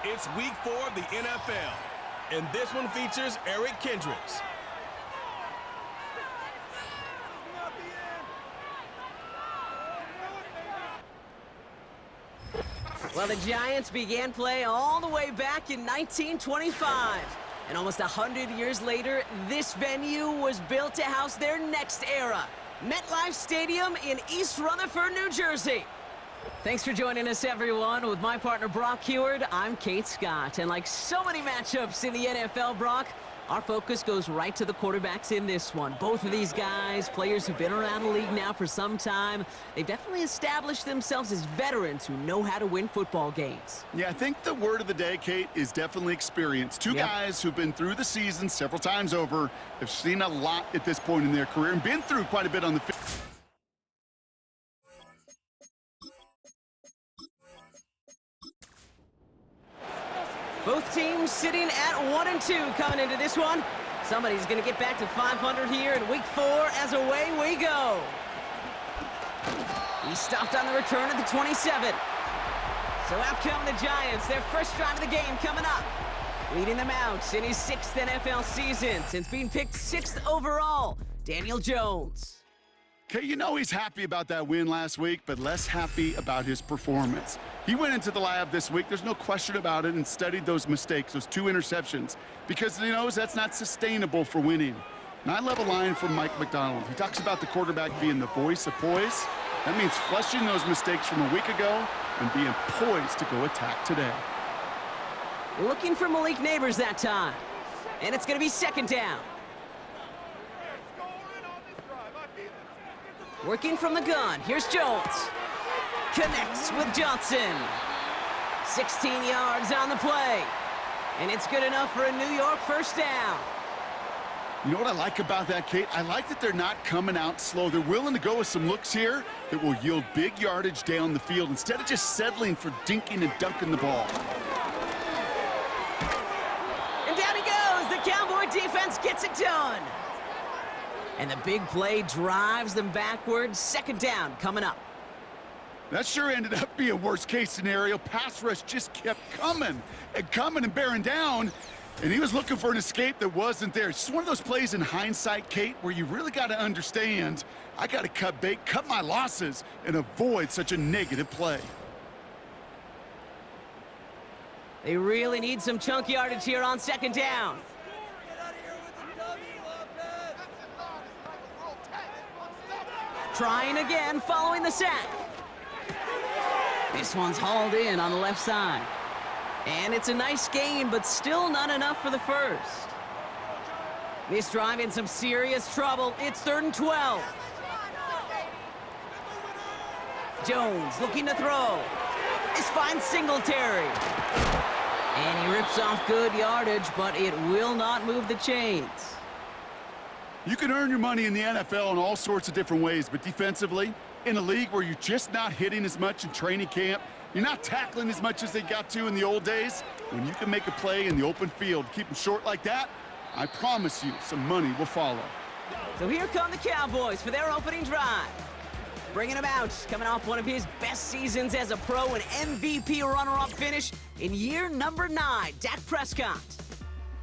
It's week 4 of the NFL, and this one features Eric Kendricks. Well, the Giants began play all the way back in 1925. And almost 100 years later, this venue was built to house their next era. MetLife Stadium in East Rutherford, New Jersey. Thanks for joining us, everyone. With my partner, Brock Heward, I'm Kate Scott. And like so many matchups in the NFL, Brock, our focus goes right to the quarterbacks in this one. Both of these guys, players who've been around the league now for some time, they've definitely established themselves as veterans who know how to win football games. Yeah, I think the word of the day, Kate, is definitely experience. Two guys who've been through the season several times over, have seen a lot at this point in their career, and been through quite a bit on the field. Both teams sitting at 1-2 coming into this one. Somebody's going to get back to 500 here in week 4 as away we go. He stopped on the return at the 27. So out come the Giants, their first drive of the game coming up. Leading them out in his 6th NFL season since being picked 6th overall, Daniel Jones. Okay, you know he's happy about that win last week, but less happy about his performance. He went into the lab this week, there's no question about it, and studied those mistakes, those 2 interceptions, because he knows that's not sustainable for winning. And I love a line from Mike McDonald. He talks about the quarterback being the voice of poise. That means flushing those mistakes from a week ago and being poised to go attack today. Looking for Malik Neighbors that time. And it's going to be 2nd down. Working from the gun, here's Jones. Connects with Johnson. 16 yards on the play. And it's good enough for a New York first down. You know what I like about that, Kate? I like that they're not coming out slow. They're willing to go with some looks here that will yield big yardage down the field instead of just settling for dinking and dunking the ball. And down he goes. The Cowboy defense gets it done. And the big play drives them backwards. 2nd down coming up. That sure ended up being a worst-case scenario. Pass rush just kept coming and bearing down, and he was looking for an escape that wasn't there. It's just one of those plays in hindsight, Kate, where you really got to understand, I got to cut bait, cut my losses, and avoid such a negative play. They really need some chunk yardage here on 2nd down. Trying again following the sack. This one's hauled in on the left side. And it's a nice gain, but still not enough for the first. This drive in some serious trouble. It's 3rd and 12. Jones looking to throw. This finds Singletary. And he rips off good yardage, but it will not move the chains. You can earn your money in the NFL in all sorts of different ways, but defensively, in a league where you're just not hitting as much in training camp, you're not tackling as much as they got to in the old days, when you can make a play in the open field, keep them short like that, I promise you some money will follow. So here come the Cowboys for their opening drive. Bringing him out, coming off one of his best seasons as a pro, an MVP runner-up finish in year number 9, Dak Prescott.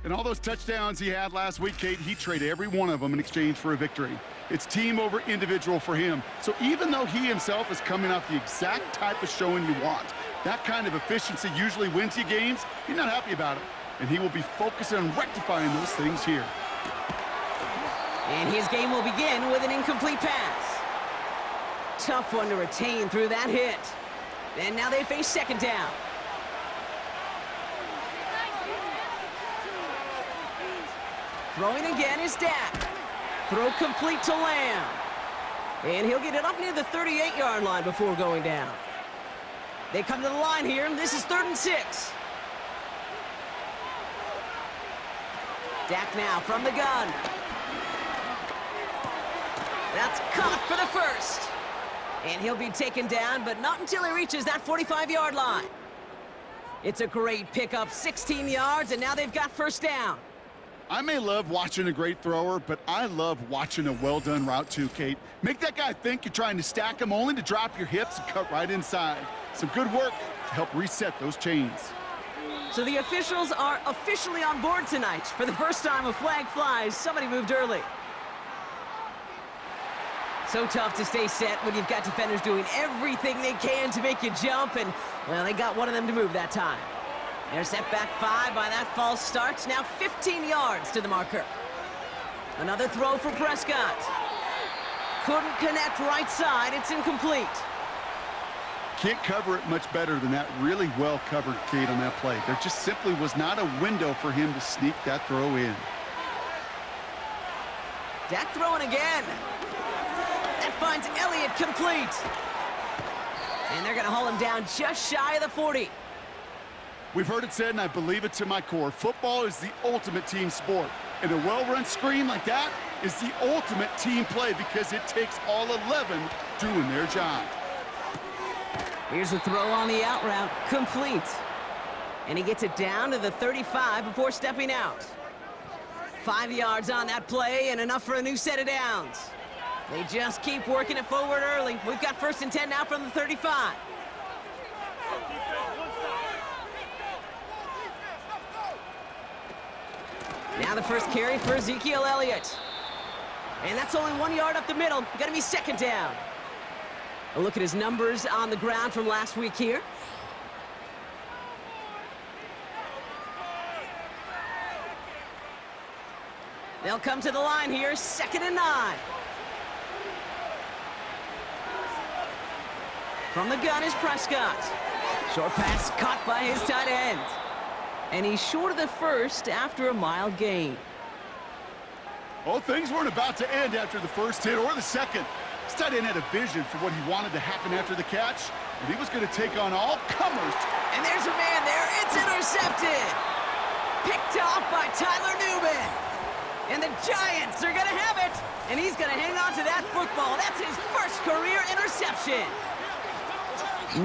And all those touchdowns he had last week, Kate, he traded every one of them in exchange for a victory. It's team over individual for him. So even though he himself is coming off the exact type of showing you want, that kind of efficiency usually wins you games, he's not happy about it. And he will be focusing on rectifying those things here. And his game will begin with an incomplete pass. Tough one to retain through that hit. And now they face 2nd down. Throwing again is Dak. Throw complete to Lamb. And he'll get it up near the 38-yard line before going down. They come to the line here. This is 3rd and 6. Dak now from the gun. That's caught for the first. And he'll be taken down, but not until he reaches that 45-yard line. It's a great pickup, 16 yards, and now they've got first down. I may love watching a great thrower, but I love watching a well-done route too, Kate. Make that guy think you're trying to stack him only to drop your hips and cut right inside. Some good work to help reset those chains. So the officials are officially on board tonight. For the first time, a flag flies. Somebody moved early. So tough to stay set when you've got defenders doing everything they can to make you jump, and, well, they got one of them to move that time. They're set back 5 by that false start. Now 15 yards to the marker. Another throw for Prescott. Couldn't connect right side. It's incomplete. Can't cover it much better than that really well-covered Cade on that play. There just simply was not a window for him to sneak that throw in. Dak throwing again. That finds Elliott complete. And they're going to haul him down just shy of the 40. We've heard it said, and I believe it to my core, football is the ultimate team sport. And a well-run screen like that is the ultimate team play because it takes all 11 doing their job. Here's a throw on the out route, complete. And he gets it down to the 35 before stepping out. 5 yards on that play and enough for a new set of downs. They just keep working it forward early. We've got 1st and 10 now from the 35. Now the first carry for Ezekiel Elliott. And that's only 1 yard up the middle. Gonna be 2nd down. A look at his numbers on the ground from last week here. They'll come to the line here, 2nd and 9. From the gun is Prescott. Short pass caught by his tight end. And he's short of the first after a mild gain. Well, things weren't about to end after the first hit or the second. This tight end had a vision for what he wanted to happen after the catch, and he was going to take on all comers. And there's a man there. It's intercepted. Picked off by Tyler Newman. And the Giants are going to have it. And he's going to hang on to that football. That's his first career interception.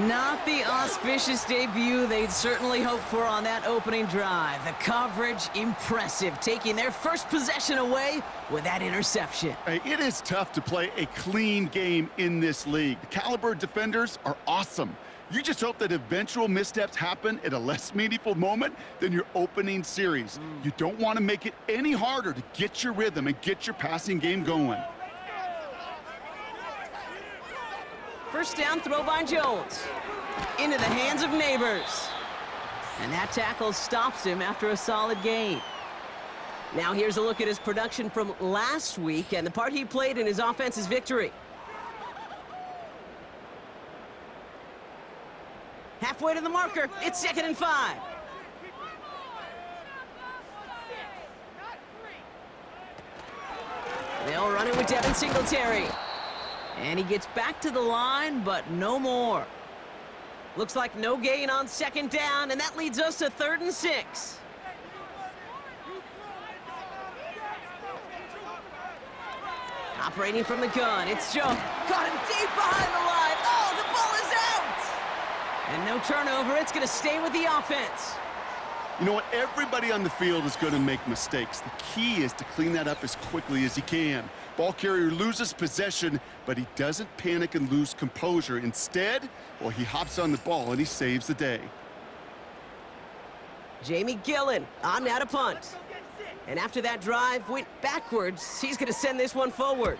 Not the auspicious debut they'd certainly hoped for on that opening drive. The coverage, impressive, taking their first possession away with that interception. Hey, it is tough to play a clean game in this league. The caliber of defenders are awesome. You just hope that eventual missteps happen at a less meaningful moment than your opening series. You don't want to make it any harder to get your rhythm and get your passing game going. First down throw by Jones. Into the hands of Neighbors. And that tackle stops him after a solid gain. Now here's a look at his production from last week and the part he played in his offense's victory. Halfway to the marker. It's 2nd and 5. They'll run it with Devin Singletary. And he gets back to the line, but no more. Looks like no gain on 2nd down, and that leads us to 3rd and 6. Operating from the gun, it's Joe. Caught him deep behind the line. Oh, the ball is out! And no turnover, it's going to stay with the offense. You know what? Everybody on the field is going to make mistakes. The key is to clean that up as quickly as you can. Ball carrier loses possession, but he doesn't panic and lose composure. Instead, well, he hops on the ball and he saves the day. Jamie Gillen on now to punt. And after that drive went backwards, he's going to send this one forward.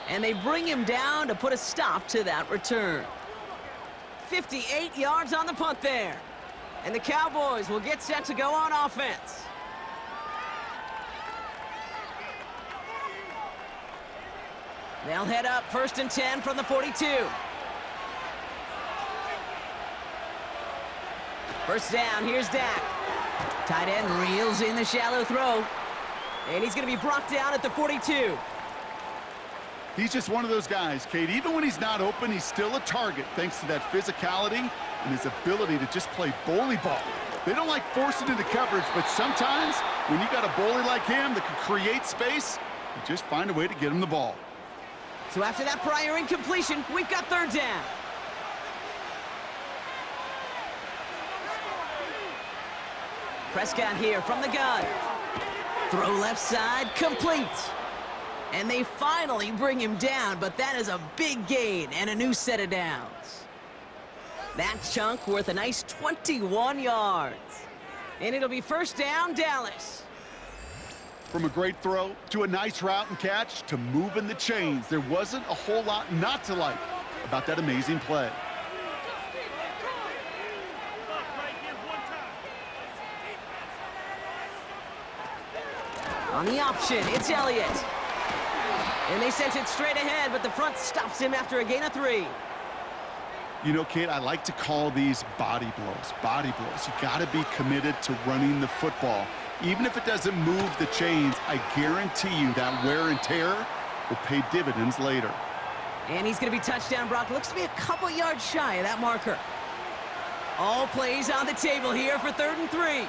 And they bring him down to put a stop to that return. 58 yards on the punt there. And the Cowboys will get set to go on offense. They'll head up 1st and 10 from the 42. First down, here's Dak. Tight end reels in the shallow throw. And he's going to be brought down at the 42. He's just one of those guys, Kate. Even when he's not open, he's still a target thanks to that physicality and his ability to just play bully ball. They don't like forcing into coverage, but sometimes when you got a bully like him that can create space, you just find a way to get him the ball. So after that prior incompletion, we've got 3rd down. Prescott here from the gun. Throw left side, complete. And they finally bring him down, but that is a big gain and a new set of downs. That chunk worth a nice 21 yards. And it'll be first down, Dallas. From a great throw to a nice route and catch to moving the chains, there wasn't a whole lot not to like about that amazing play. On the option, it's Elliott. And they sent it straight ahead, but the front stops him after a gain of 3. You know, Kate, I like to call these body blows. Body blows. You got to be committed to running the football. Even if it doesn't move the chains, I guarantee you that wear and tear will pay dividends later. And he's going to be touchdown, Brock. Looks to be a couple yards shy of that marker. All plays on the table here for 3rd and 3.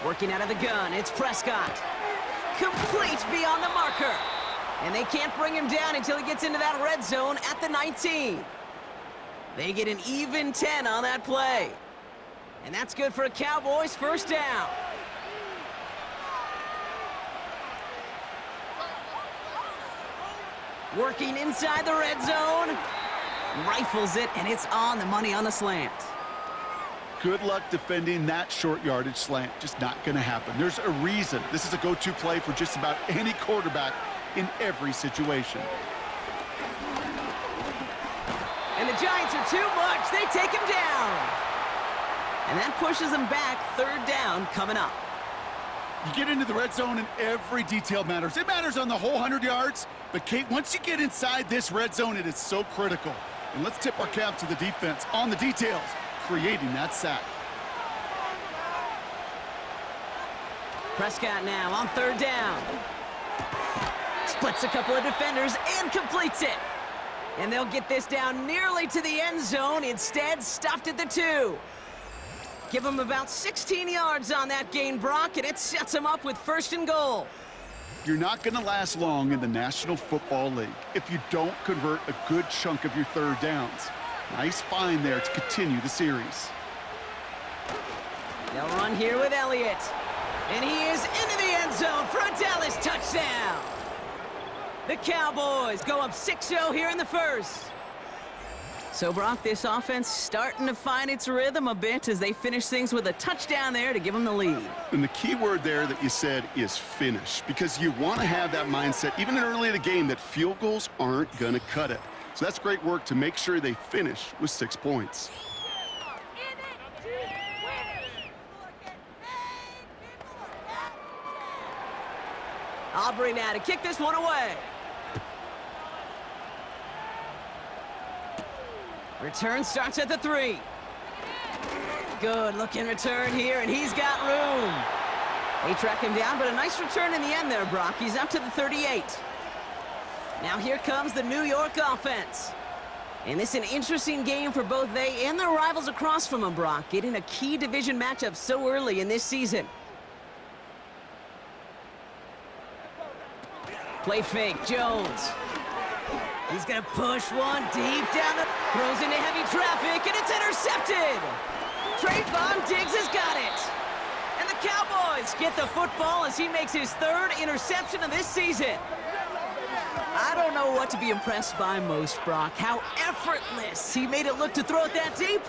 Working out of the gun, it's Prescott. Complete beyond the marker. And they can't bring him down until he gets into that red zone at the 19. They get an even 10 on that play. And that's good for a Cowboys first down. Working inside the red zone. Rifles it, and it's on the money on the slant. Good luck defending that short yardage slant. Just not going to happen. There's a reason. This is a go-to play for just about any quarterback in every situation. And the Giants are too much. They take him down. And that pushes them back. 3rd down coming up. You get into the red zone and every detail matters. It matters on the whole 100 yards. But, Kate, once you get inside this red zone, it is so critical. And let's tip our cap to the defense on the details, creating that sack. Prescott now on 3rd down. Splits a couple of defenders and completes it. And they'll get this down nearly to the end zone. Instead, stopped at the 2. Give them about 16 yards on that gain, Brock, and it sets them up with 1st and goal. You're not going to last long in the National Football League if you don't convert a good chunk of your 3rd downs. Nice find there to continue the series. They'll run here with Elliott. And he is into the end zone for a Dallas touchdown. The Cowboys go up 6-0 here in the first. So, Brock, this offense starting to find its rhythm a bit as they finish things with a touchdown there to give them the lead. And the key word there that you said is finish, because you want to have that mindset, even early in the game, that field goals aren't going to cut it. So that's great work to make sure they finish with 6 points. Aubrey now to kick this one away. Return starts at the 3. Good looking return here, and he's got room. They track him down, but a nice return in the end there, Brock. He's up to the 38. Now here comes the New York offense. And this is an interesting game for both they and their rivals across from them, Brock, getting a key division matchup so early in this season. Play fake, Jones. He's going to push one deep down the... Throws into heavy traffic, and it's intercepted! Trayvon Diggs has got it! And the Cowboys get the football as he makes his 3rd interception of this season. I don't know what to be impressed by most, Brock. How effortless he made it look to throw it that deep,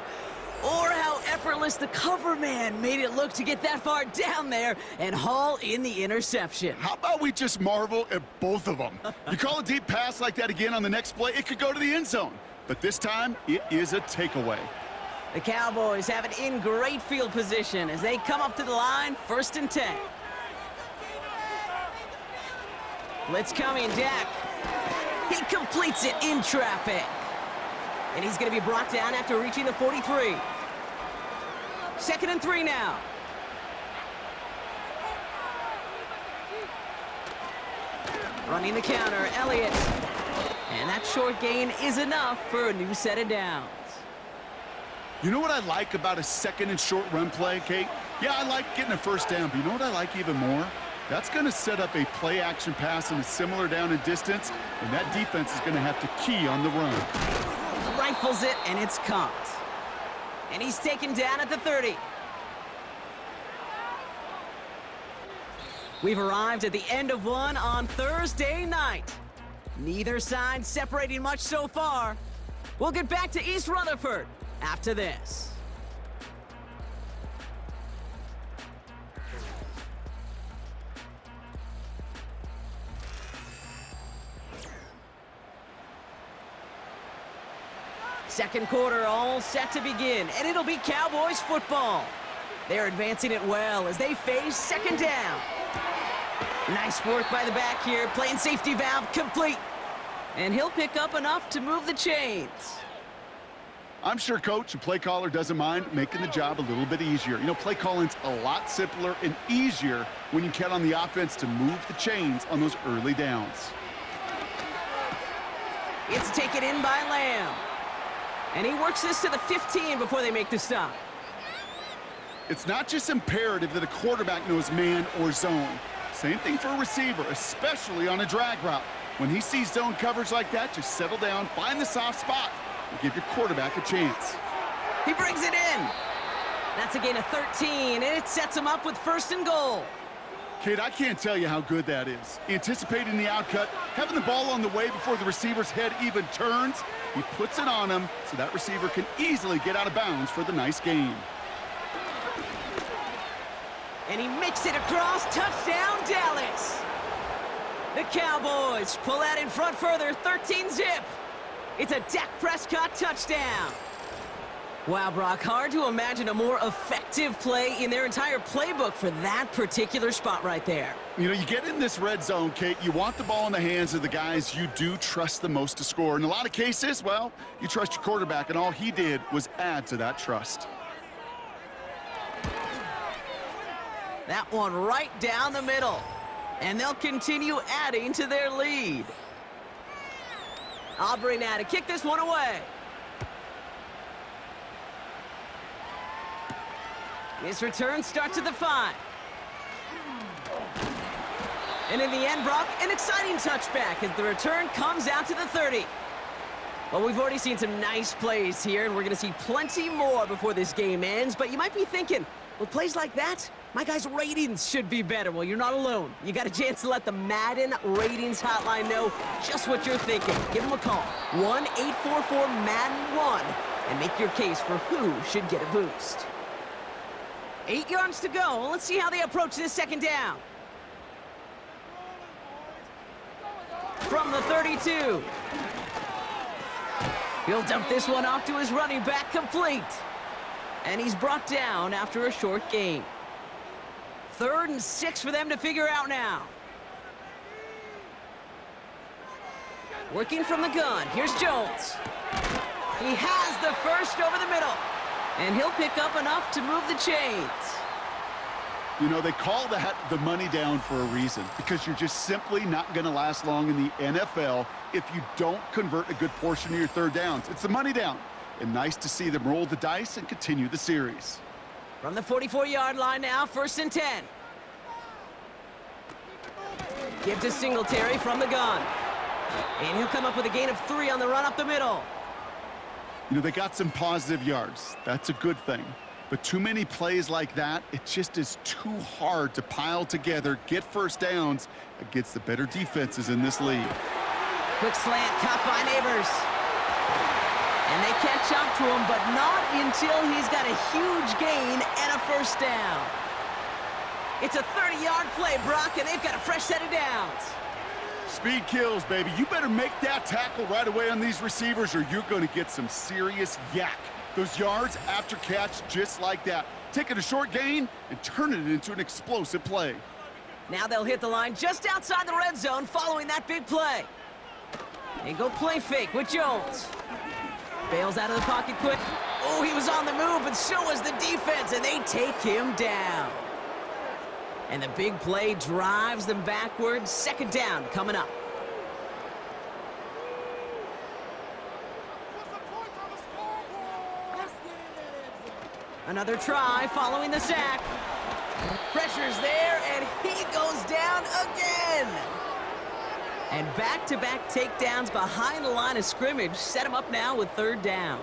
or how effortless the cover man made it look to get that far down there and haul in the interception. How about we just marvel at both of them? You call a deep pass like that again on the next play, it could go to the end zone. But this time, it is a takeaway. The Cowboys have it in great field position as they come up to the line, 1st and 10. Blitz coming, Dak. He completes it in traffic. And he's going to be brought down after reaching the 43. 2nd and 3 now. Running the counter, Elliott. And that short gain is enough for a new set of downs. You know what I like about a 2nd and short run play, Kate? Yeah, I like getting a 1st down, but you know what I like even more? That's going to set up a play-action pass in a similar down and distance, and that defense is going to have to key on the run. Rifles it, and it's caught. And he's taken down at the 30. We've arrived at the end of one on Thursday night. Neither side separating much so far. We'll get back to East Rutherford after this. Second quarter all set to begin, and it'll be Cowboys football. They're advancing it well as they face second down. Nice work by the back here, playing safety valve complete. And he'll pick up enough to move the chains. I'm sure coach and play caller doesn't mind making the job a little bit easier. You know, play calling's a lot simpler and easier when you count on the offense to move the chains on those early downs. It's taken in by Lamb. And he works this to the 15 before they make the stop. It's not just imperative that a quarterback knows man or zone. Same thing for a receiver, especially on a drag route. When he sees zone coverage like that, just settle down, find the soft spot, and give your quarterback a chance. He brings it in. That's a gain of 13, and it sets him up with 1st and goal. Kate, I can't tell you how good that is. Anticipating the outcut, having the ball on the way before the receiver's head even turns, he puts it on him so that receiver can easily get out of bounds for the nice gain. And he makes it across, touchdown Dallas. The Cowboys pull out in front further, 13-zip. It's a Dak Prescott touchdown. Wow, Brock, hard to imagine a more effective play in their entire playbook for that particular spot right there. You know, you get in this red zone, Kate, you want the ball in the hands of the guys you do trust the most to score. In a lot of cases, well, you trust your quarterback, and all he did was add to that trust. That one right down the middle. And they'll continue adding to their lead. Aubrey now to kick this one away. This return starts at the 5. And in the end, Brock, an exciting touchback as the return comes out to the 30. Well, we've already seen some nice plays here, and we're going to see plenty more before this game ends. But you might be thinking, with plays like that, my guys' ratings should be better. Well, you're not alone. You got a chance to let the Madden ratings hotline know just what you're thinking. Give them a call, 1-844-MADDEN-1, and make your case for who should get a boost. 8 yards to go. Let's see how they approach this second down. From the 32. He'll dump this one off to his running back, complete. And he's brought down after a short gain. 3rd and 6 for them to figure out now. Working from the gun. Here's Jones. He has the first over the middle. And he'll pick up enough to move the chains. You know, they call that the money down for a reason, because you're just simply not going to last long in the NFL if you don't convert a good portion of your 3rd downs. It's the money down. And nice to see them roll the dice and continue the series. From the 44-yard line now, 1st and 10. Give to Singletary from the gun. And he'll come up with a gain of 3 on the run up the middle. You know, they got some positive yards. That's a good thing. But too many plays like that, it just is too hard to pile together, get 1st downs against the better defenses in this league. Quick slant caught by Neighbors. And they catch up to him, but not until he's got a huge gain and a 1st down. It's a 30-yard play, Brock, and they've got a fresh set of downs. Speed kills, baby. You better make that tackle right away on these receivers or you're going to get some serious yak. Those yards after catch just like that. Taking a short gain and turning it into an explosive play. Now they'll hit the line just outside the red zone following that big play. They go play fake with Jones. Bails out of the pocket quick. Oh, he was on the move, but so was the defense, and they take him down. And the big play drives them backwards. 2nd down coming up. Another try following the sack. Pressure's there, and he goes down again. And back-to-back takedowns behind the line of scrimmage set him up now with 3rd down.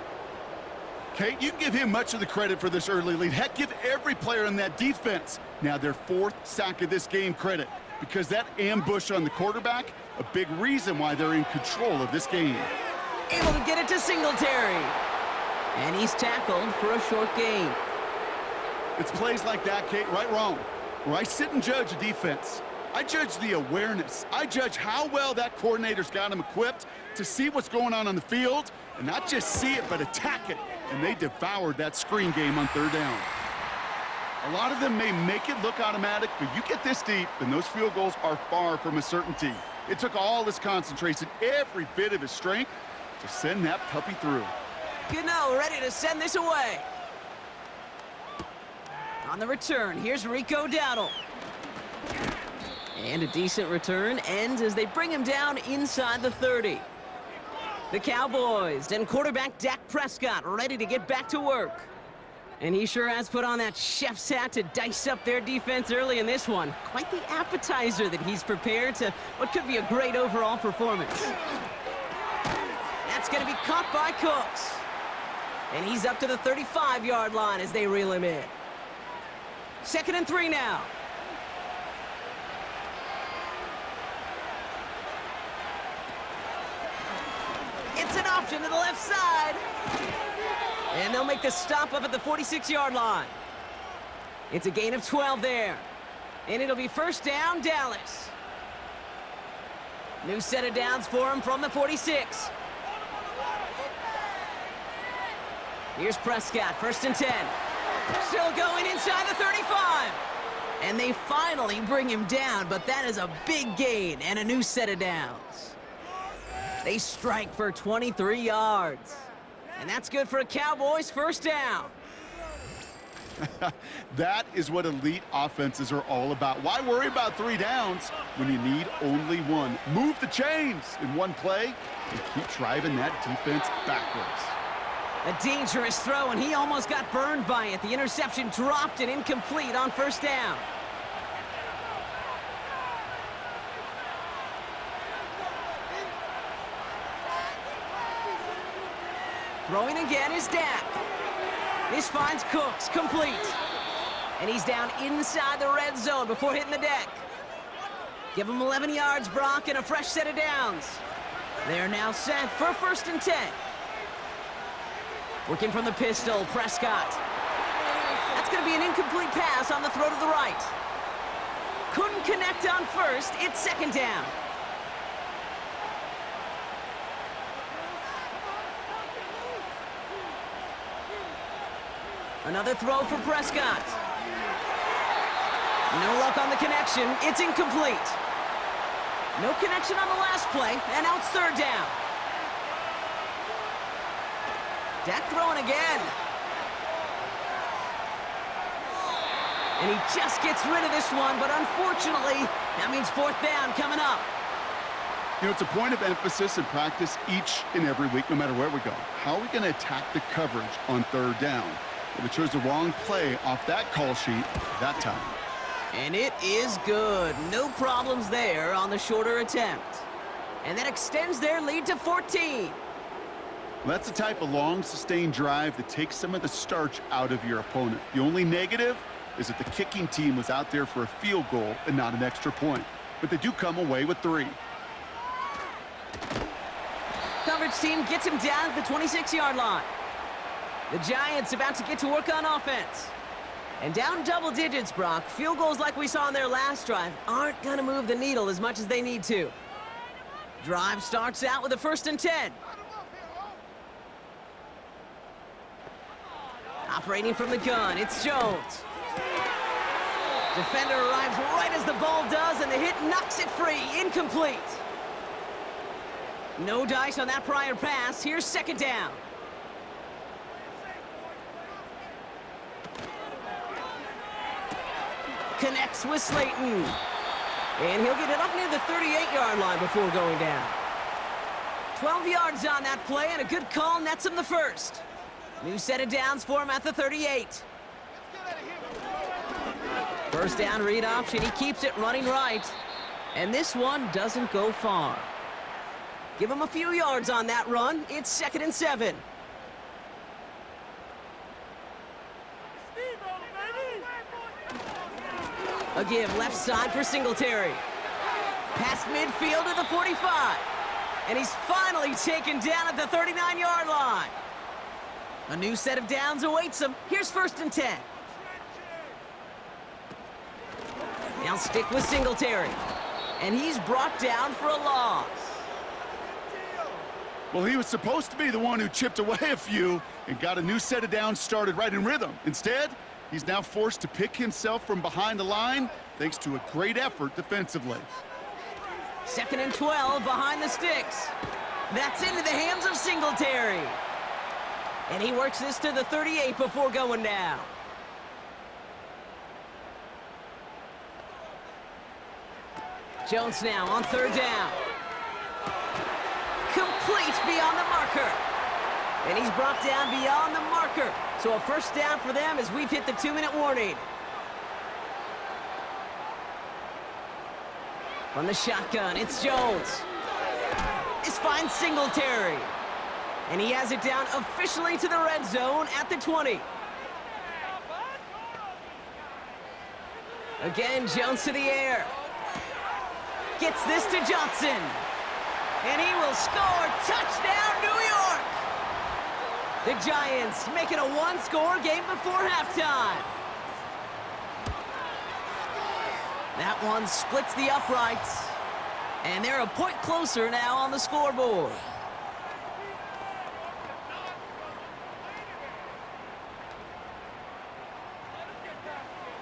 Kate, you can give him much of the credit for this early lead. Heck, give every player in that defense now their 4th sack of this game credit, because that ambush on the quarterback, a big reason why they're in control of this game. Able to get it to Singletary. And he's tackled for a short gain. It's plays like that, Kate, right, wrong, where I sit and judge a defense. I judge the awareness. I judge how well that coordinator's got him equipped to see what's going on the field, and not just see it, but attack it. And they devoured that screen game on 3rd down. A lot of them may make it look automatic, but you get this deep, and those field goals are far from a certainty. It took all his concentration, every bit of his strength, to send that puppy through. Gano ready to send this away. On the return, here's Rico Dowdle. And a decent return ends as they bring him down inside the 30. The Cowboys and quarterback Dak Prescott ready to get back to work. And he sure has put on that chef's hat to dice up their defense early in this one. Quite the appetizer that he's prepared to what could be a great overall performance. That's going to be caught by Cooks. And he's up to the 35-yard line as they reel him in. 2nd and 3 now. It's an option to the left side. And they'll make the stop up at the 46-yard line. It's a gain of 12 there. And it'll be 1st down, Dallas. New set of downs for him from the 46. Here's Prescott, 1st and 10. Still going inside the 35. And they finally bring him down, but that is a big gain and a new set of downs. They strike for 23 yards. And that's good for a Cowboys 1st down. That is what elite offenses are all about. Why worry about 3 downs when you need only 1? Move the chains in one play and keep driving that defense backwards. A dangerous throw, and he almost got burned by it. The interception dropped and incomplete on 1st down. Throwing again is Dak. This finds Cooks, complete. And he's down inside the red zone before hitting the deck. Give him 11 yards, Brock, and a fresh set of downs. They're now set for 1st and 10. Working from the pistol, Prescott. That's going to be an incomplete pass on the throw to the right. Couldn't connect on 1st. It's 2nd down. Another throw for Prescott. No luck on the connection. It's incomplete. No connection on the last play, and now it's 3rd down. Dak throwing again. And he just gets rid of this one, but unfortunately, that means 4th down coming up. You know, it's a point of emphasis in practice each and every week, no matter where we go. How are we going to attack the coverage on 3rd down? Well, they chose the wrong play off that call sheet that time. And it is good. No problems there on the shorter attempt. And that extends their lead to 14. Well, that's the type of long, sustained drive that takes some of the starch out of your opponent. The only negative is that the kicking team was out there for a field goal and not an extra point. But they do come away with 3. Coverage team gets him down at the 26-yard line. The Giants about to get to work on offense. And down double digits, Brock. Field goals like we saw in their last drive aren't going to move the needle as much as they need to. Drive starts out with a 1st and 10. Operating from the gun, it's Jones. Defender arrives right as the ball does, and the hit knocks it free. Incomplete. No dice on that prior pass. Here's 2nd down. Connects with Slayton. And he'll get it up near the 38-yard line before going down. 12 yards on that play, and a good call nets him the 1st. New set of downs for him at the 38. 1st down read option. He keeps it running right. And this one doesn't go far. Give him a few yards on that run. It's 2nd and 7. A give left side for Singletary. Past midfield to the 45. And he's finally taken down at the 39-yard line. A new set of downs awaits him. Here's 1st and 10. Now stick with Singletary. And he's brought down for a loss. Well, he was supposed to be the one who chipped away a few and got a new set of downs started right in rhythm. Instead, he's now forced to pick himself from behind the line thanks to a great effort defensively. 2nd and 12 behind the sticks. That's into the hands of Singletary. And he works this to the 38 before going down. Jones now on 3rd down. Complete beyond the marker. And he's brought down beyond the marker. So a 1st down for them as we've hit the 2-minute warning. From the shotgun, it's Jones. This finds Singletary. And he has it down officially to the red zone at the 20. Again, Jones to the air. Gets this to Johnson. And he will score. Touchdown, New York! The Giants make it a 1-score game before halftime. That one splits the uprights. And they're a point closer now on the scoreboard.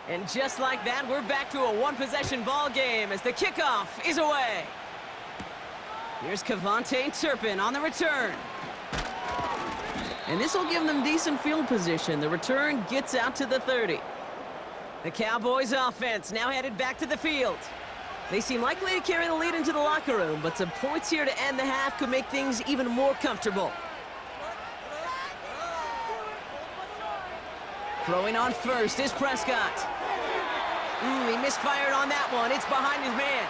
And just like that, we're back to a 1-possession ball game as the kickoff is away. Here's Kevontae Turpin on the return. And this will give them decent field position. The return gets out to the 30. The Cowboys offense now headed back to the field. They seem likely to carry the lead into the locker room, but some points here to end the half could make things even more comfortable. Throwing on first is Prescott. He misfired on that one. It's behind his man.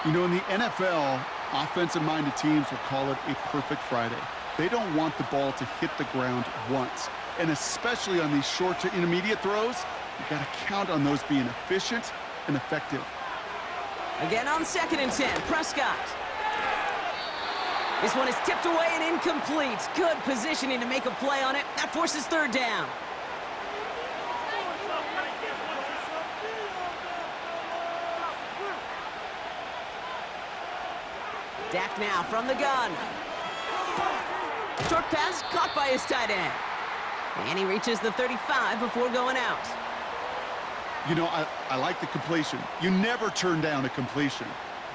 You know, in the NFL, offensive-minded teams will call it a perfect Friday. They don't want the ball to hit the ground once. And especially on these short to intermediate throws, you got to count on those being efficient and effective. Again on 2nd and 10, Prescott. This one is tipped away and incomplete. Good positioning to make a play on it. That forces 3rd down. Dak now from the gun. Short pass caught by his tight end. And he reaches the 35 before going out. You know, I like the completion. You never turn down a completion.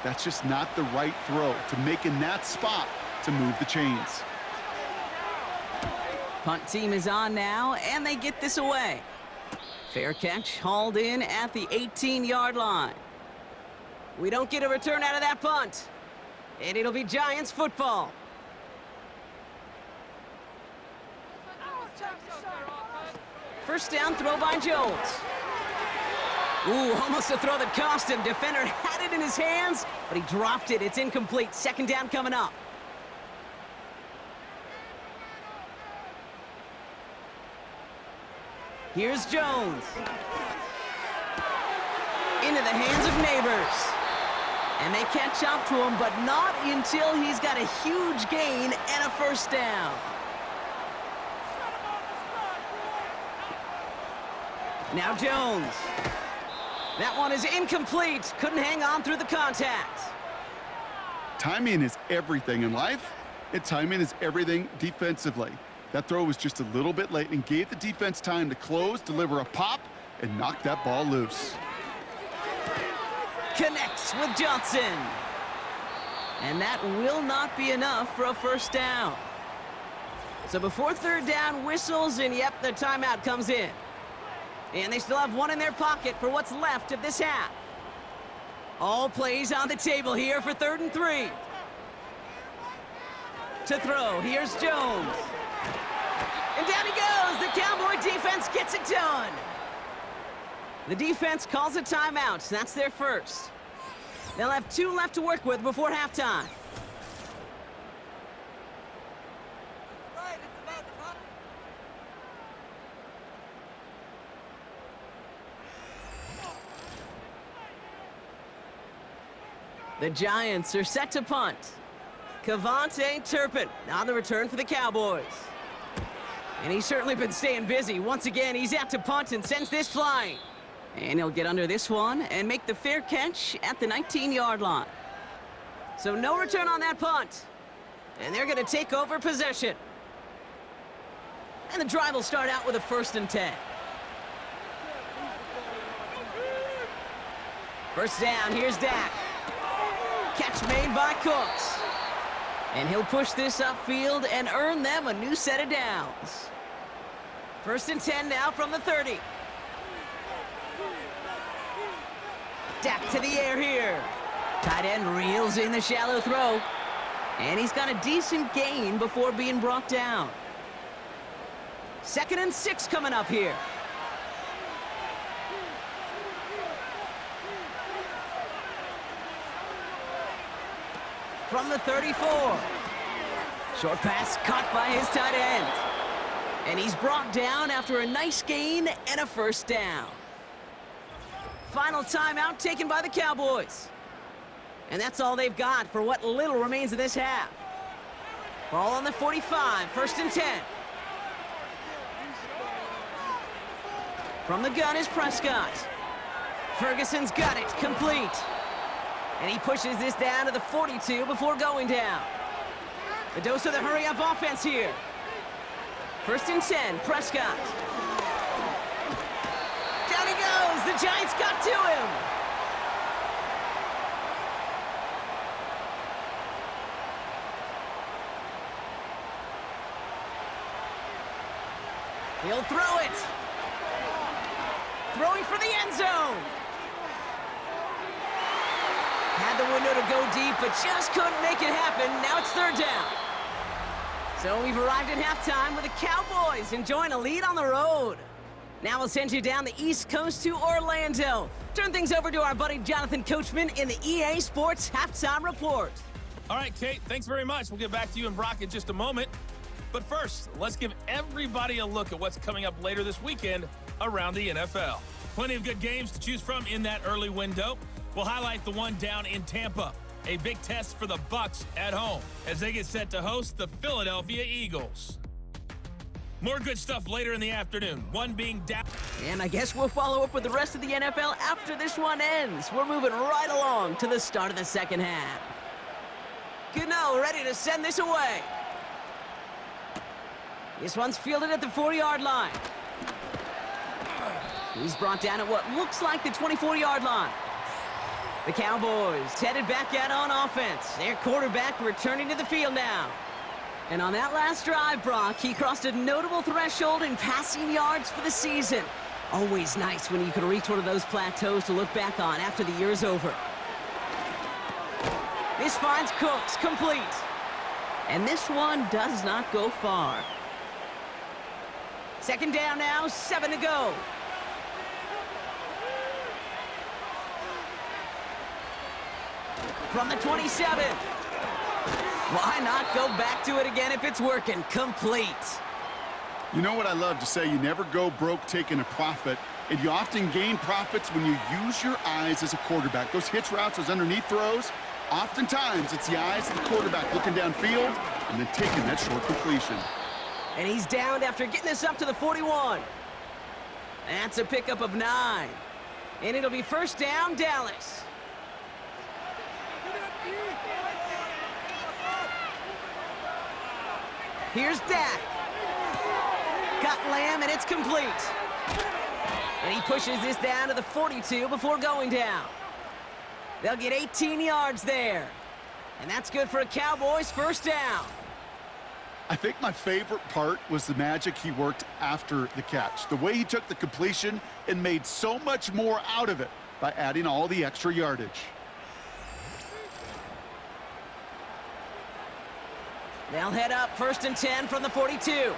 That's just not the right throw to make in that spot to move the chains. Punt team is on now, and they get this away. Fair catch hauled in at the 18-yard line. We don't get a return out of that punt. And it'll be Giants football. First down throw by Jones. Ooh, almost a throw that cost him. Defender had it in his hands, but he dropped it. It's incomplete. 2nd down coming up. Here's Jones. Into the hands of Neighbors. And they catch up to him, but not until he's got a huge gain and a 1st down. Now Jones. That one is incomplete. Couldn't hang on through the contact. Timing is everything in life, and timing is everything defensively. That throw was just a little bit late and gave the defense time to close, deliver a pop, and knock that ball loose. Connects with Johnson. And that will not be enough for a 1st down. So before 3rd down whistles, and yep, the timeout comes in. And they still have one in their pocket for what's left of this half. All plays on the table here for 3rd and 3. To throw, here's Jones. And down he goes. The Cowboy defense gets it done. The defense calls a timeout. That's their first. They'll have 2 left to work with before halftime. The Giants are set to punt. Cavante Turpin on the return for the Cowboys. And he's certainly been staying busy. Once again, he's out to punt and sends this flying. And he'll get under this one and make the fair catch at the 19-yard line. So no return on that punt. And they're going to take over possession. And the drive will start out with a 1st and 10. First down, here's Dak. Catch made by Cooks. And he'll push this upfield and earn them a new set of downs. 1st and 10 now from the 30. Dak to the air here. Tight end reels in the shallow throw. And he's got a decent gain before being brought down. 2nd and 6 coming up here. From the 34. Short pass caught by his tight end. And he's brought down after a nice gain and a 1st down. Final timeout taken by the Cowboys. And that's all they've got for what little remains of this half. Ball on the 45, 1st and 10. From the gun is Prescott. Ferguson's got it, complete. And he pushes this down to the 42 before going down. The dose of the hurry-up offense here. 1st and 10, Prescott. Down he goes, the Giants got to him. He'll throw it. Throwing for the end zone. Had the window to go deep, but just couldn't make it happen. Now it's 3rd down. So we've arrived at halftime with the Cowboys enjoying a lead on the road. Now we'll send you down the East Coast to Orlando. Turn things over to our buddy Jonathan Coachman in the EA Sports Halftime Report. All right, Kate, thanks very much. We'll get back to you and Brock in just a moment. But first, let's give everybody a look at what's coming up later this weekend around the NFL. Plenty of good games to choose from in that early window. We'll highlight the one down in Tampa. A big test for the Bucs at home as they get set to host the Philadelphia Eagles. More good stuff later in the afternoon, one being down. And I guess we'll follow up with the rest of the NFL after this one ends. We're moving right along to the start of the 2nd half. Gano ready to send this away. This one's fielded at the 4-yard line. He's brought down at what looks like the 24-yard line. The Cowboys headed back out on offense. Their quarterback returning to the field now. And on that last drive, Brock, he crossed a notable threshold in passing yards for the season. Always nice when you can reach one of those plateaus to look back on after the year's over. This finds Cooks, complete. And this one does not go far. 2nd down now, 7 to go. From the 27. Why not go back to it again if it's working? Complete. You know what I love to say? You never go broke taking a profit, and you often gain profits when you use your eyes as a quarterback. Those hitch routes, those underneath throws, oftentimes it's the eyes of the quarterback looking downfield and then taking that short completion. And he's downed after getting this up to the 41. That's a pickup of 9. And it'll be 1st down, Dallas. Here's Dak. Got Lamb, and it's complete. And he pushes this down to the 42 before going down. They'll get 18 yards there. And that's good for a Cowboys 1st down. I think my favorite part was the magic he worked after the catch. The way he took the completion and made so much more out of it by adding all the extra yardage. They'll head up 1st and 10 from the 42.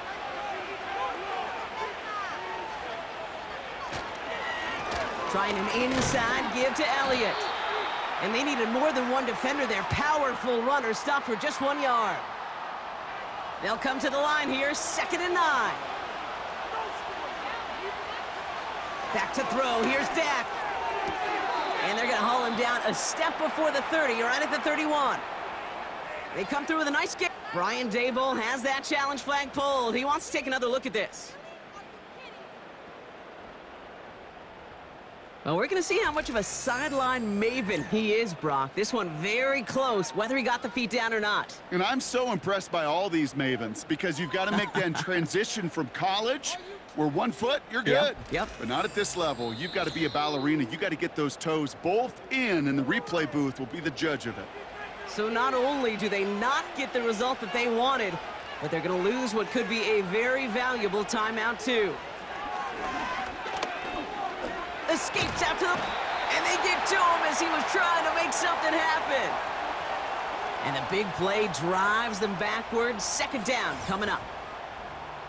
Trying an inside give to Elliott. And they needed more than one defender. Their powerful runner stopped for just 1 yard. They'll come to the line here, 2nd and 9. Back to throw, here's Dak. And they're gonna haul him him down a step before the 30, right at the 31. They come through with a nice kick. Brian Daboll has that challenge flag pulled. He wants to take another look at this. Well, we're going to see how much of a sideline maven he is, Brock. This one very close, whether he got the feet down or not. And I'm so impressed by all these mavens because you've got to make that transition from college where 1 foot, you're good. Yep. But not at this level. You've got to be a ballerina. You got to get those toes both in, and the replay booth will be the judge of it. So not only do they not get the result that they wanted, but they're going to lose what could be a very valuable timeout, too. Escapes out to the... And they get to him as he was trying to make something happen. And the big play drives them backwards. Second down coming up.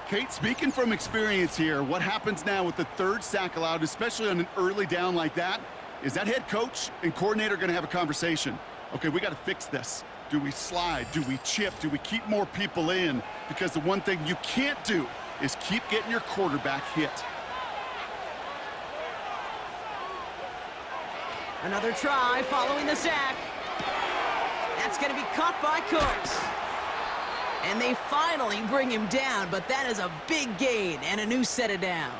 Kate, speaking from experience here, what happens now with the third sack allowed, especially on an early down like that, is that head coach and coordinator going to have a conversation. Okay, we got to fix this. Do we slide? Do we chip? Do we keep more people in? Because the one thing you can't do is keep getting your quarterback hit. Another try following the sack. That's going to be caught by Cooks. And they finally bring him down, but that is a big gain and a new set of downs.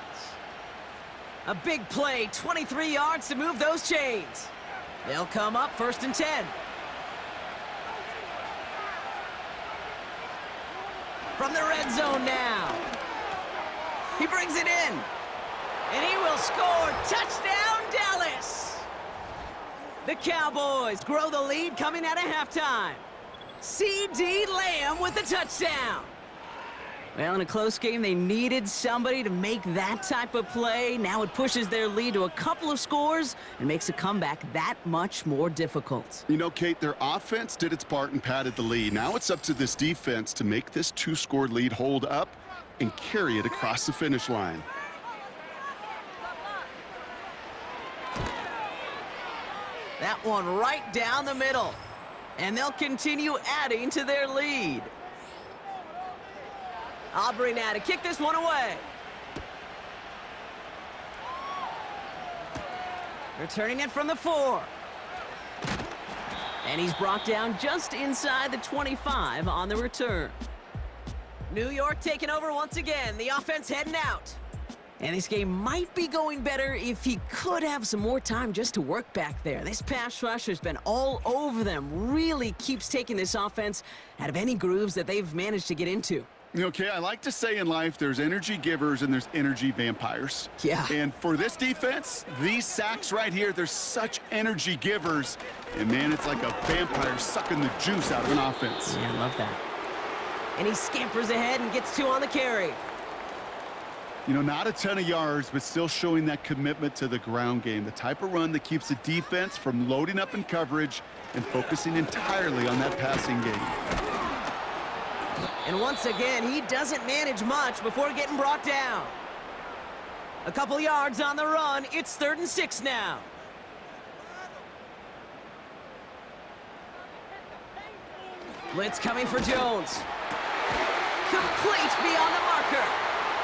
A big play, 23 yards to move those chains. They'll come up 1st and 10. From the red zone now. He brings it in. And he will score. Touchdown, Dallas! The Cowboys grow the lead coming out of halftime. C.D. Lamb with the touchdown. Well, in a close game, they needed somebody to make that type of play. Now it pushes their lead to a couple of scores and makes a comeback that much more difficult. You know, Kate, their offense did its part and padded the lead. Now it's up to this defense to make this 2-score lead hold up and carry it across the finish line. That one right down the middle. And they'll continue adding to their lead. Aubrey now to kick this one away. Returning it from the 4. And he's brought down just inside the 25 on the return. New York taking over once again. The offense heading out. And this game might be going better if he could have some more time just to work back there. This pass rush has been all over them. Really keeps taking this offense out of any grooves that they've managed to get into. Okay, I like to say in life there's energy givers and there's energy vampires. Yeah. And for this defense, these sacks right here, they're such energy givers. And man, it's like a vampire sucking the juice out of an offense. Yeah, I love that. And he scampers ahead and gets 2 on the carry. You know, not a ton of yards, but still showing that commitment to the ground game. The type of run that keeps the defense from loading up in coverage and focusing entirely on that passing game. And once again, he doesn't manage much before getting brought down. A couple yards on the run. It's 3rd and 6 now. Blitz coming for Jones. Complete beyond the marker.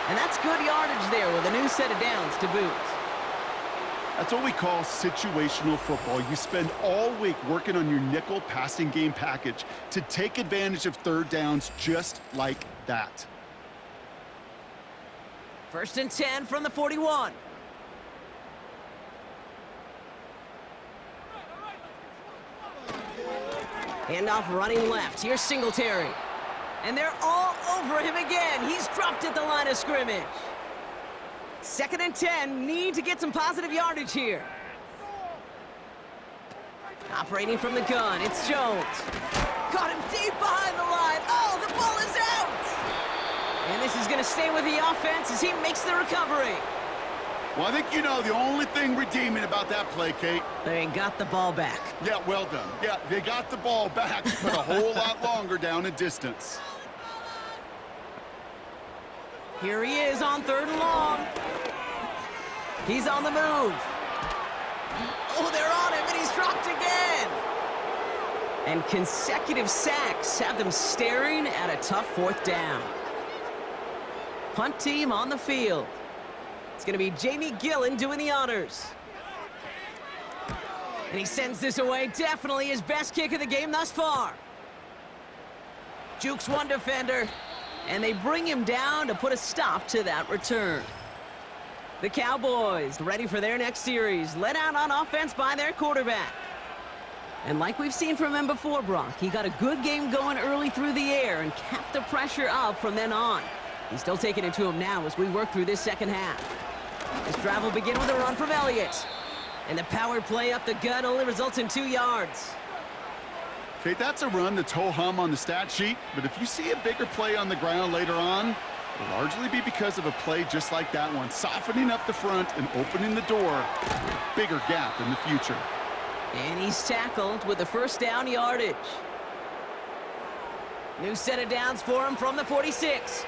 And that's good yardage there with a new set of downs to boot. That's what we call situational football. You spend all week working on your nickel passing game package to take advantage of 3rd downs just like that. 1st and 10 from the 41. Handoff running left. Here's Singletary. And they're all over him again. He's dropped at the line of scrimmage. 2nd and 10. Need to get some positive yardage here. Operating from the gun. It's Jones. Caught him deep behind the line. Oh, the ball is out. And this is going to stay with the offense as he makes the recovery. Well, I think you know the only thing redeeming about that play, Kate. They got the ball back. Yeah, well done. Yeah, they got the ball back, but a whole lot longer down in distance. Here he is on 3rd and long. He's on the move. Oh, they're on him, and he's dropped again. And consecutive sacks have them staring at a tough 4th down. Punt team on the field. It's going to be Jamie Gillen doing the honors. And he sends this away. Definitely his best kick of the game thus far. Jukes one defender, and they bring him down to put a stop to that return. The Cowboys ready for their next series, led out on offense by their quarterback. And like we've seen from him before, Brock, he got a good game going early through the air and kept the pressure up from then on. He's still taking it to him now as we work through this second half. This drive will begin with a run from Elliott. And the power play up the gut only results in 2 yards. Okay, that's a run that's ho-hum on the stat sheet, but if you see a bigger play on the ground later on, it'll largely be because of a play just like that one, softening up the front and opening the door, bigger gap in the future. And he's tackled with the first down yardage. New set of downs for him from the 46.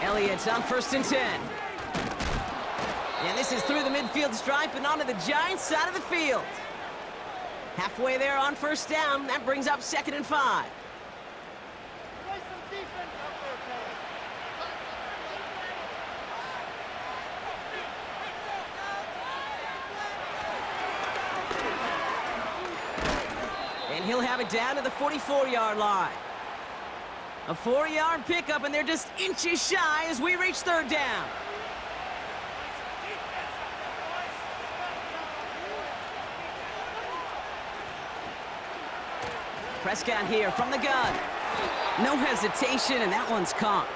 Elliott's on 1st and 10. And this is through the midfield stripe and onto the Giants' side of the field. Halfway there on 1st down. That brings up 2nd and 5. And he'll have it down to the 44-yard line. A 4-yard pickup, and they're just inches shy as we reach 3rd down. Prescott here from the gun. No hesitation, and that one's caught.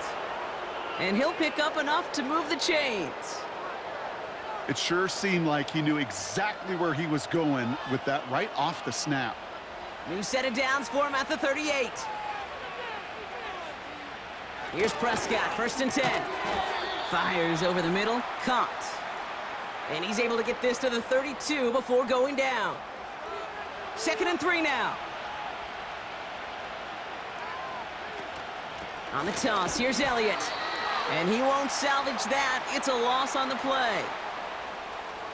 And he'll pick up enough to move the chains. It sure seemed like he knew exactly where he was going with that right off the snap. New set of downs for him at the 38. Here's Prescott, 1st and 10. Fires over the middle, caught. And he's able to get this to the 32 before going down. 2nd and 3 now. On the toss, here's Elliott. And he won't salvage that. It's a loss on the play.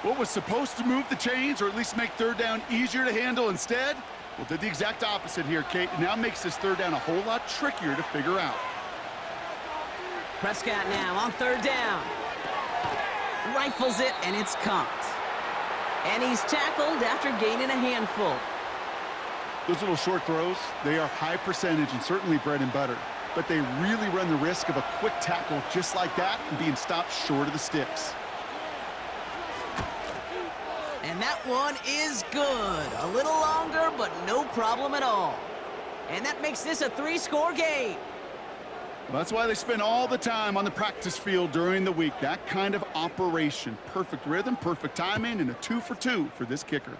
What was supposed to move the chains or at least make 3rd down easier to handle instead? Well, did the exact opposite here, Kate. It now makes this 3rd down a whole lot trickier to figure out. Prescott now on 3rd down. Rifles it, and it's caught. And he's tackled after gaining a handful. Those little short throws, they are high percentage and certainly bread and butter. But they really run the risk of a quick tackle just like that and being stopped short of the sticks. And that one is good. A little longer, but no problem at all. And that makes this a 3-score game. Well, that's why they spend all the time on the practice field during the week. That kind of operation. Perfect rhythm, perfect timing, and a 2 for 2 for this kicker.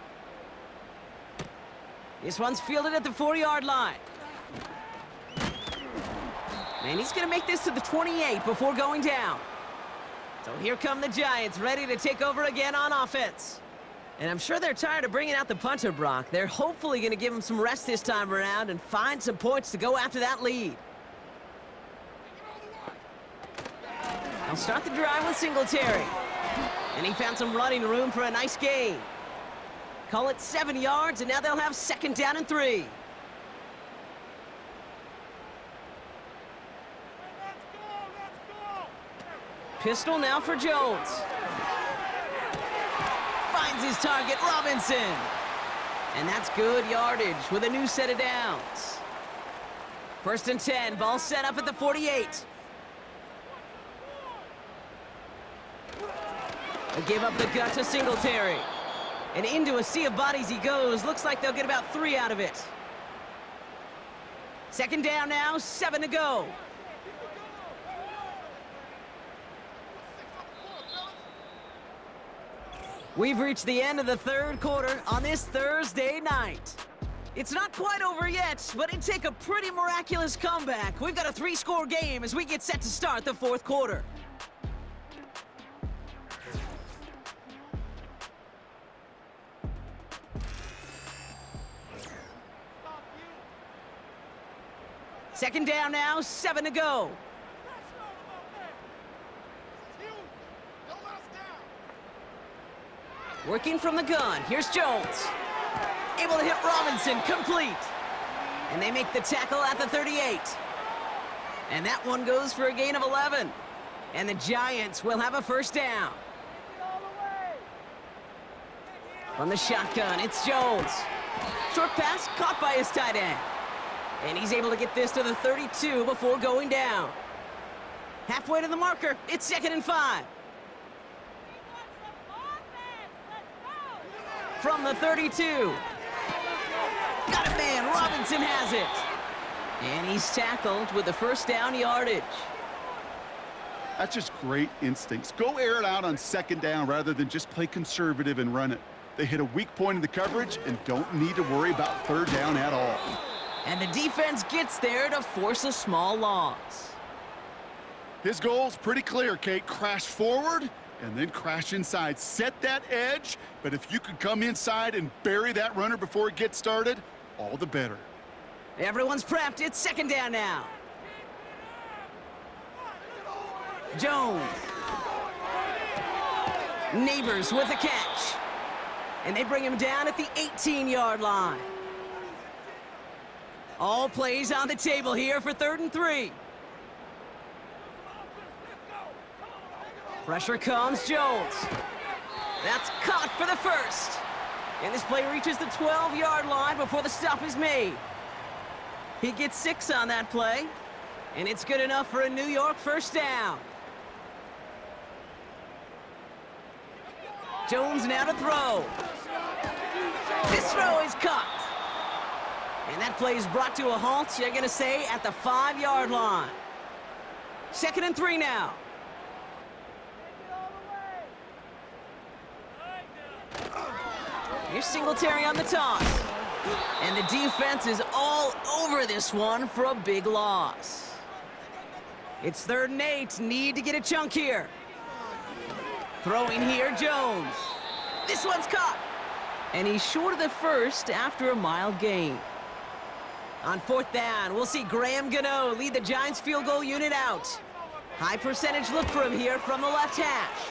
This one's fielded at the 4-yard line. And he's going to make this to the 28 before going down. So here come the Giants, ready to take over again on offense. And I'm sure they're tired of bringing out the punter, Brock. They're hopefully going to give him some rest this time around and find some points to go after that lead. They'll start the drive with Singletary. And he found some running room for a nice gain. Call it 7 yards, and now they'll have 2nd down and 3. Pistol now for Jones. Finds his target, Robinson. And that's good yardage with a new set of downs. 1st and 10, ball set up at the 48. They give up the gut to Singletary. And into a sea of bodies he goes. Looks like they'll get about 3 out of it. 2nd down now, 7 to go. We've reached the end of the 3rd quarter on this Thursday night. It's not quite over yet, but it'd take a pretty miraculous comeback. We've got a 3-score game as we get set to start the 4th quarter. Second down now, 7 to go. Working from the gun, here's Jones. Able to hit Robinson, complete. And they make the tackle at the 38. And that one goes for a gain of 11. And the Giants will have a 1st down. From the shotgun, it's Jones. Short pass caught by his tight end. And he's able to get this to the 32 before going down. Halfway to the marker, it's 2nd and 5. From the 32. Got it, man. Robinson has it. And he's tackled with the first down yardage. That's just great instincts. Go air it out on 2nd down rather than just play conservative and run it. They hit a weak point in the coverage and don't need to worry about 3rd down at all. And the defense gets there to force a small loss. His goal's pretty clear, Kate. Crash forward and then crash inside. Set that edge, but if you could come inside and bury that runner before it gets started, all the better. Everyone's prepped. It's 2nd down now. Jones. Neighbors with a catch. And they bring him down at the 18-yard line. All plays on the table here for 3rd and 3. Pressure comes, Jones. That's caught for the first. And this play reaches the 12-yard line before the stop is made. He gets 6 on that play. And it's good enough for a New York first down. Jones now to throw. This throw is caught. And that play is brought to a halt, you're going to say, at the 5-yard line. 2nd and 3 now. Here's Singletary on the toss. And the defense is all over this one for a big loss. It's 3rd and 8. Need to get a chunk here. Throwing here, Jones. This one's caught. And he's short of the first after a mild gain. On 4th down, we'll see Graham Gano lead the Giants field goal unit out. High percentage look for him here from the left hash.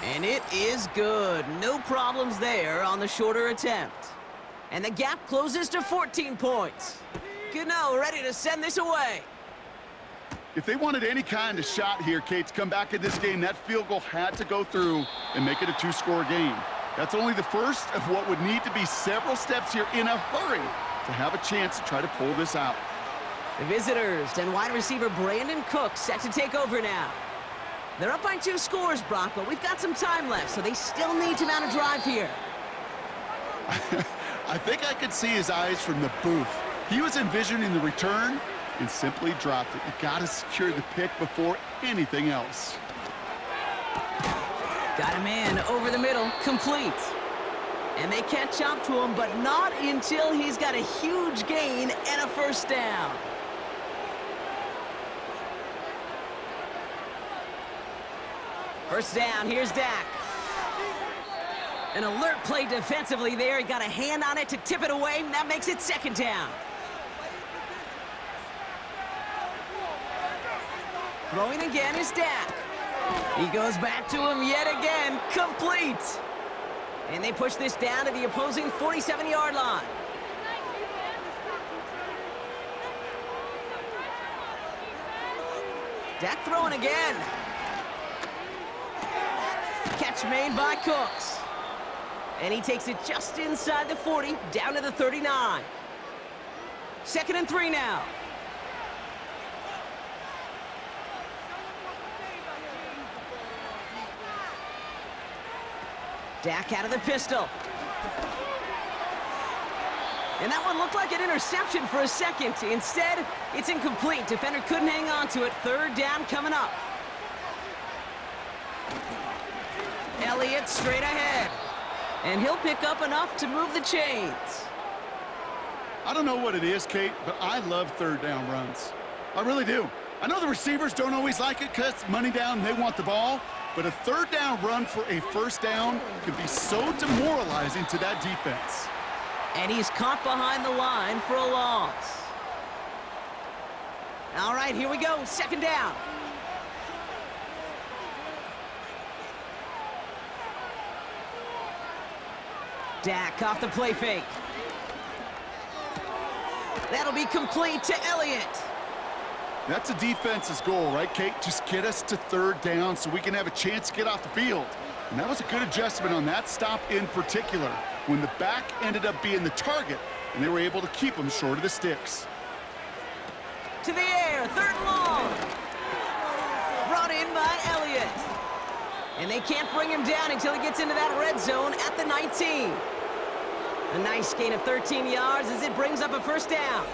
And it is good. No problems there on the shorter attempt. And the gap closes to 14 points. Gano ready to send this away. If they wanted any kind of shot here, Kate, to come back in this game, that field goal had to go through and make it a 2-score game. That's only the first of what would need to be several steps here in a hurry to have a chance to try to pull this out. The visitors and wide receiver Brandon Cook set to take over now. They're up by 2 scores, Brock, but we've got some time left, so they still need to mount a drive here. I think I could see his eyes from the booth. He was envisioning the return and simply dropped it. You got to secure the pick before anything else. Got him in over the middle, complete. And they catch up to him, but not until he's got a huge gain and a first down. First down, here's Dak. An alert play defensively there. He got a hand on it to tip it away, and that makes it 2nd down. Throwing again is Dak. He goes back to him yet again, complete. And they push this down to the opposing 47-yard line. Dak throwing again. Catch made by Cooks. And he takes it just inside the 40, down to the 39. 2nd and 3 now. Dak out of the pistol. And that one looked like an interception for a second. Instead, it's incomplete. Defender couldn't hang on to it. 3rd down coming up. Elliott straight ahead. And he'll pick up enough to move the chains. I don't know what it is, Kate, but I love 3rd down runs. I really do. I know the receivers don't always like it because it's money down and they want the ball, but a 3rd down run for a first down can be so demoralizing to that defense. And he's caught behind the line for a loss. All right, here we go. 2nd down. Dak off the play fake. That'll be complete to Elliott. That's a defense's goal, right, Kate? Just get us to 3rd down so we can have a chance to get off the field. And that was a good adjustment on that stop in particular, when the back ended up being the target, and they were able to keep him short of the sticks. To the air, 3rd and long. Brought in by Elliott. And they can't bring him down until he gets into that red zone at the 19. A nice gain of 13 yards as it brings up a 1st down.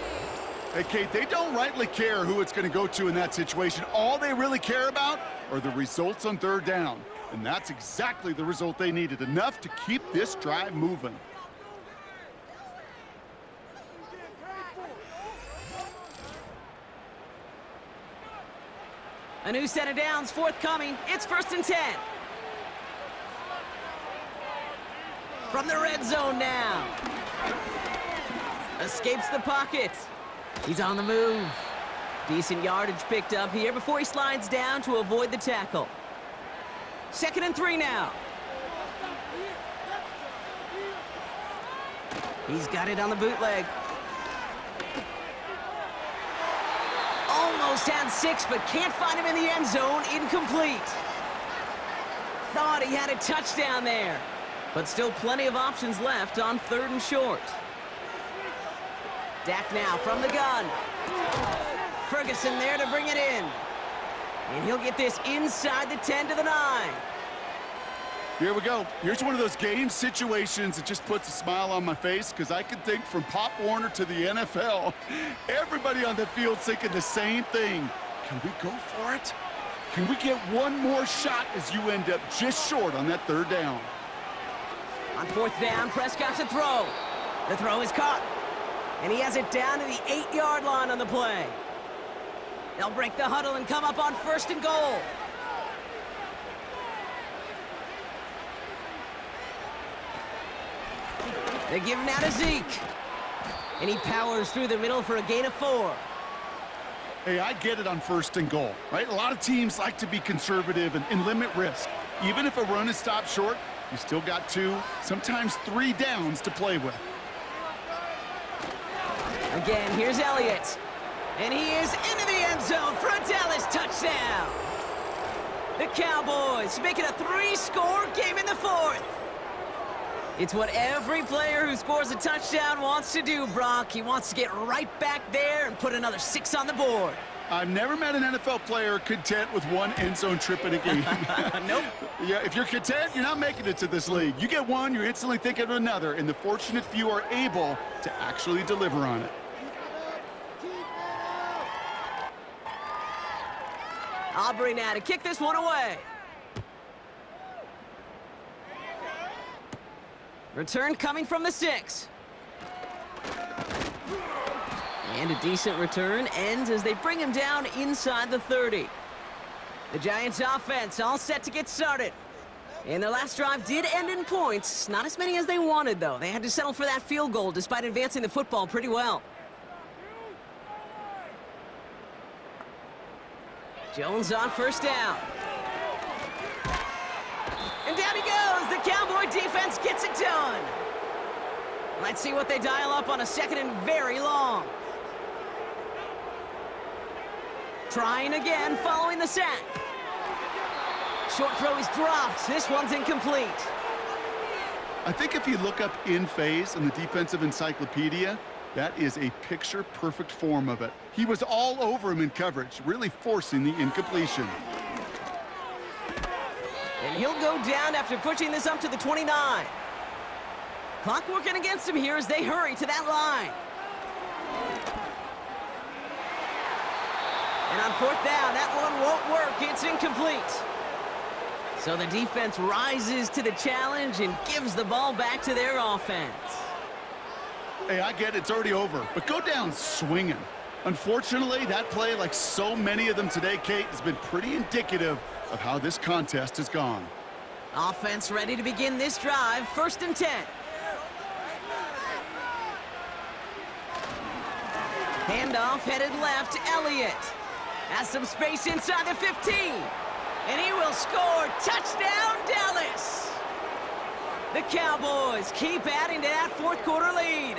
Hey, Kate, they don't rightly care who it's going to go to in that situation. All they really care about are the results on 3rd down. And that's exactly the result they needed, enough to keep this drive moving. A new set of downs forthcoming. It's 1st and 10. From the red zone now. Escapes the pocket. He's on the move. Decent yardage picked up here before he slides down to avoid the tackle. 2nd and 3 now. He's got it on the bootleg. Almost had 6, but can't find him in the end zone. Incomplete. Thought he had a touchdown there, but still plenty of options left on 3rd and short. Dak now from the gun. Ferguson there to bring it in. And he'll get this inside the 10 to the 9. Here we go. Here's one of those game situations that just puts a smile on my face, because I can think from Pop Warner to the NFL, everybody on the field thinking the same thing. Can we go for it? Can we get one more shot as you end up just short on that 3rd down? On 4th down, Prescott to throw. The throw is caught. And he has it down to the 8-yard line on the play. They'll break the huddle and come up on 1st and goal. They give him now to Zeke. And he powers through the middle for a gain of 4. Hey, I get it on 1st and goal, right? A lot of teams like to be conservative and limit risk. Even if a run is stopped short, you still got 2, sometimes 3 downs to play with. Again, here's Elliott. And he is into the end zone for a Dallas touchdown. The Cowboys make it a 3-score game in the 4th. It's what every player who scores a touchdown wants to do, Brock. He wants to get right back there and put another 6 on the board. I've never met an NFL player content with 1 end zone trip in a game. Nope. Yeah, if you're content, you're not making it to this league. You get 1, you're instantly thinking of another, and the fortunate few are able to actually deliver on it. Aubrey now to kick this one away. Return coming from the 6. And a decent return ends as they bring him down inside the 30. The Giants offense all set to get started. And their last drive did end in points. Not as many as they wanted, though. They had to settle for that field goal despite advancing the football pretty well. Jones on 1st down. And down he goes. The Cowboy defense gets it done. Let's see what they dial up on a 2nd and very long. Trying again following the sack. Short throw is dropped. This one's incomplete. I think if you look up in phase in the defensive encyclopedia, that is a picture-perfect form of it. He was all over him in coverage, really forcing the incompletion. And he'll go down after pushing this up to the 29. Clock working against him here as they hurry to that line. And on 4th down, that one won't work. It's incomplete. So the defense rises to the challenge and gives the ball back to their offense. Hey, I get it, it's already over, but go down swinging. Unfortunately, that play, like so many of them today, Kate, has been pretty indicative of how this contest has gone. Offense ready to begin this drive. 1st and 10. Handoff headed left. Elliott has some space inside the 15. And he will score. Touchdown, Dallas. The Cowboys keep adding to that 4th quarter lead.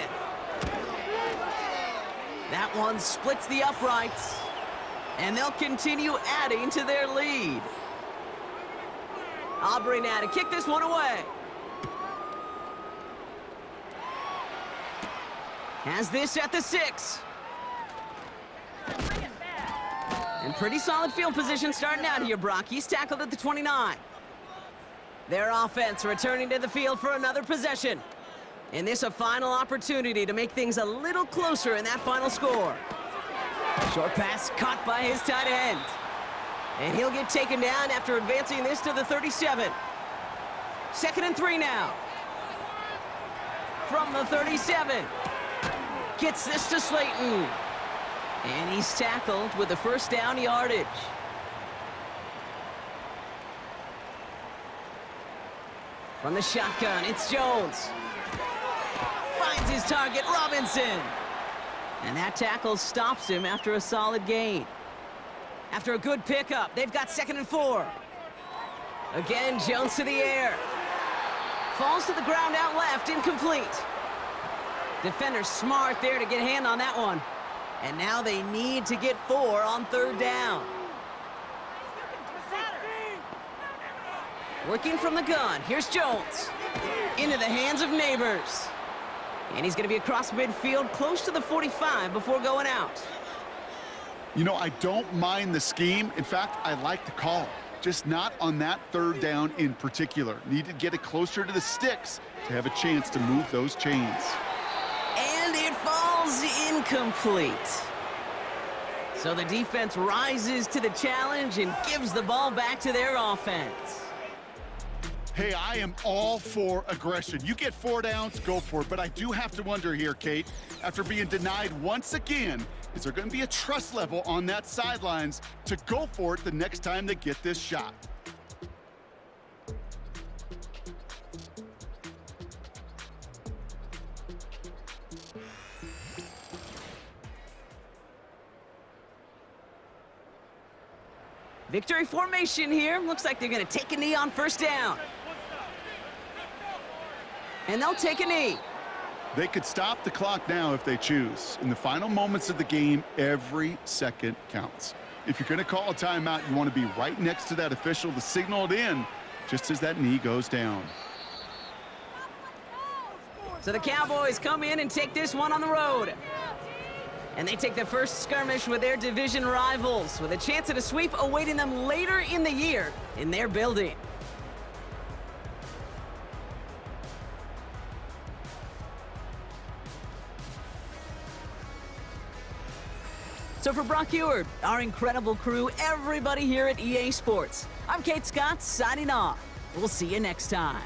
That one splits the uprights. And they'll continue adding to their lead. Aubrey now to kick this one away. Has this at the 6. And pretty solid field position starting out here, Brock. He's tackled at the 29. Their offense returning to the field for another possession. And this a final opportunity to make things a little closer in that final score. Short pass caught by his tight end. And he'll get taken down after advancing this to the 37. 2nd and 3 now. From the 37. Gets this to Slayton. And he's tackled with the first down yardage. From the shotgun, it's Jones. Finds his target, Robinson. And that tackle stops him after a solid gain. After a good pickup, they've got 2nd and 4. Again, Jones to the air. Falls to the ground out left, incomplete. Defender smart there to get a hand on that one. And now they need to get 4 on 3rd down. Working from the gun, here's Jones. Into the hands of Neighbors. And he's going to be across midfield, close to the 45 before going out. You know, I don't mind the scheme. In fact, I like the call. Just not on that 3rd down in particular. Need to get it closer to the sticks to have a chance to move those chains. And it falls incomplete. So the defense rises to the challenge and gives the ball back to their offense. Hey, I am all for aggression. You get 4 downs, go for it. But I do have to wonder here, Kate, after being denied once again, is there going to be a trust level on that sidelines to go for it the next time they get this shot? Victory formation here. Looks like they're going to take a knee on 1st down. And they'll take a knee. They could stop the clock now if they choose. In the final moments of the game, every second counts. If you're going to call a timeout, you want to be right next to that official to signal it in just as that knee goes down. So the Cowboys come in and take this one on the road. And they take the first skirmish with their division rivals, with a chance at a sweep awaiting them later in the year in their building. So for Brock Ewart, our incredible crew, everybody here at EA Sports, I'm Kate Scott signing off. We'll see you next time.